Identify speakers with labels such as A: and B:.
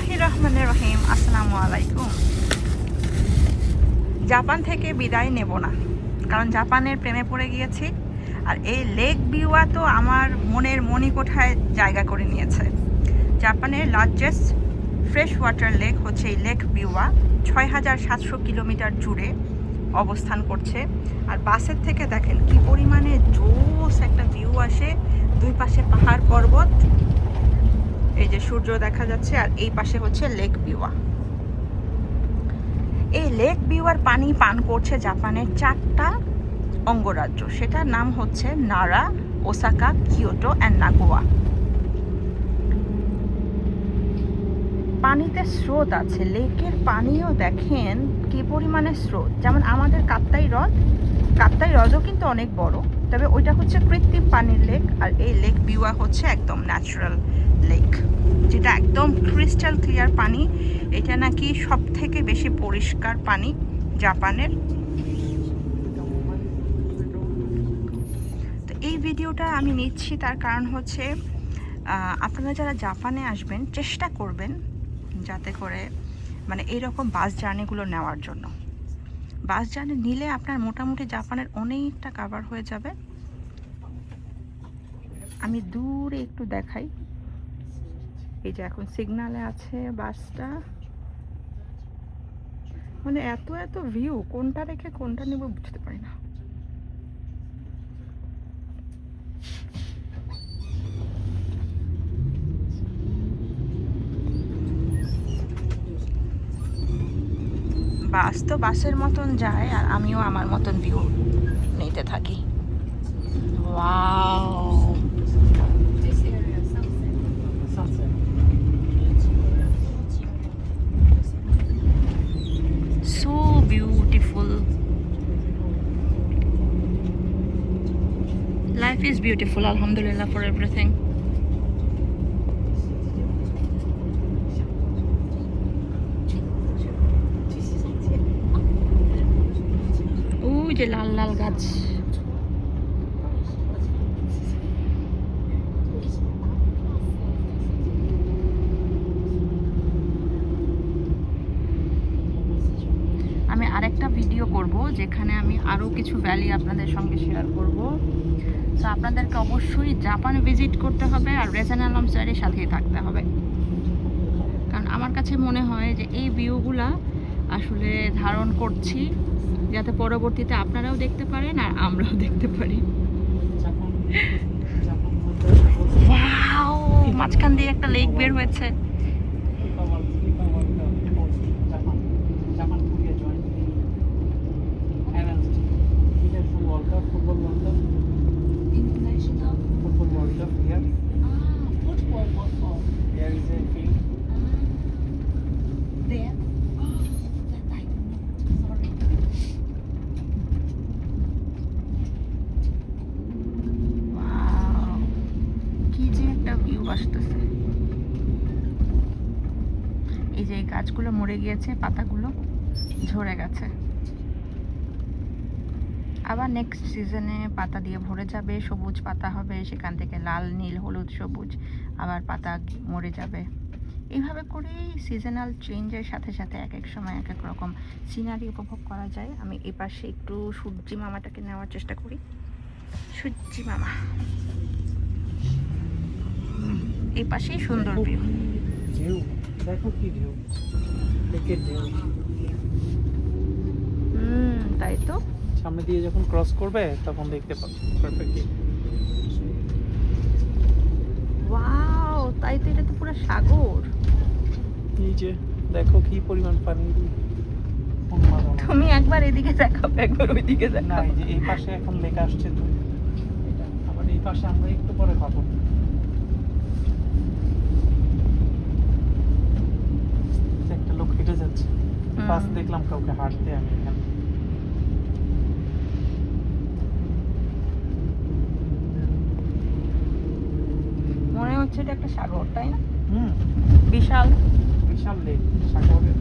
A: বিসমিল্লাহির রহমানির রহিম। আসসালামু আলাইকুম। জাপান থেকে বিদায় নেব না, কারণ জাপানের প্রেমে পড়ে গিয়েছি। আর এই লেক বিওয়া তো আমার মনের মণিকোঠায় জায়গা করে নিয়েছে। জাপানের লার্জেস্ট ফ্রেশ ওয়াটার লেক হচ্ছে এই লেক বিওয়া। ৬,৭০০ কিলোমিটার জুড়ে অবস্থান করছে। আর বাসের থেকে দেখেন কি পরিমাণে জোস একটা ভিউ আসে। দুই পাশে পাহাড় পর্বত, এই যে সূর্য দেখা যাচ্ছে, আর এই পাশে হচ্ছে লেক বিওয়া। এই লেক বিওয়ার পানি পান করছে জাপানের 4টা অঙ্গরাজ্য। সেটার নাম হচ্ছে নারা, ওসাকা, কিয়োটো অ্যান্ড নাগোয়া। পানিতে স্রোত আছে, লেকের পানিও দেখেন কি পরিমাণে স্রোত। যেমন আমাদের কাপ্তাই হ্রদও কিন্তু অনেক বড়, তবে ওইটা হচ্ছে কৃত্রিম পানির লেক। আর এই লেক বিওয়া হচ্ছে একদম ন্যাচারাল লেক, যেটা একদম ক্রিস্টাল ক্লিয়ার পানি। এটা নাকি সব থেকে বেশি পরিষ্কার পানি জাপানের। তো এই ভিডিওটা আমি নিচ্ছি তার কারণ হচ্ছে আপনারা যারা জাপানে আসবেন চেষ্টা করবেন যাতে করে মানে এইরকম বাস জার্নিগুলো নেওয়ার জন্য। বাস জার্নি নিলে আপনার মোটামুটি জাপানের অনেকটা কাভার হয়ে যাবে। আমি দূরে একটু দেখাই, এই যে এখন সিগনালে আছে বাসটা। মানে এত এত ভিউ, কোনটা রেখে কোনটা নেব বুঝতে পারি না। বাস তো বাসের মতন যায়, আর আমিও আমার মতন ভিউ নিতে থাকি। Wow, so beautiful. Life is beautiful, alhamdulillah for everything. ওই যে লাল লাল গাছ। আমি আরেকটা ভিডিও করব যেখানে আমি আরও কিছু ভ্যালি আপনাদের সঙ্গে শেয়ার করব। তো আপনাদেরকে অবশ্যই জাপান ভিজিট করতে হবে, আর রেজান আলম স্যারের সাথেই থাকতে হবে। কারণ আমার কাছে মনে হয় যে এই ভিউগুলা আসলে ধারণ করছি যাতে পরবর্তীতে আপনারাও দেখতে পারেন আর আমরাও দেখতে পারি। ওয়াও, মাঝখান দিয়ে একটা লেক বের হয়েছে। আসতেছে, এই যে এই গাছগুলো মরে গিয়েছে, পাতাগুলো ঝরে গেছে। আবার নেক্সট সিজনে পাতা দিয়ে ভরে যাবে, সবুজ পাতা হবে, সেখান থেকে লাল, নীল, হলুদ, সবুজ আবার পাতা মরে যাবে। এইভাবে করেই সিজনাল চেঞ্জের সাথে সাথে এক এক সময় এক এক রকম সিনারি উপভোগ করা যায়। আমি এই পাশে একটু সূর্যি মামাটাকে নেওয়ার চেষ্টা করি। সূর্যি মামা, এই পাশেই সুন্দর ভিউ।
B: দেখো কি ভিউ, লেকের ভিউ।
A: তাই তো,
B: সামনে দিয়ে যখন ক্রস করবে তখন দেখতে পাবে পারফেক্টলি।
A: ওয়াও, তাই তো, এটা তো পুরো সাগর।
B: এই যে দেখো কি পরিমাণ পানি।
A: তুমি একবার এদিকে দেখাও, একবার ওইদিকে
B: না,
A: দেখাও।
B: এই যে এই পাশে এখন লেক আসছে তো, এটা আবার এই পাশে আমরা একটু পরে পাবো। একটা লোক হেঁটে যাচ্ছে, ফার্স্ট দেখলাম কাউকে হাঁটতে আমি এখানে।
A: মনে হচ্ছে এটা একটা সাগর, তাই না?
B: বিশাল
A: বিশাল
B: লেক, সাগরের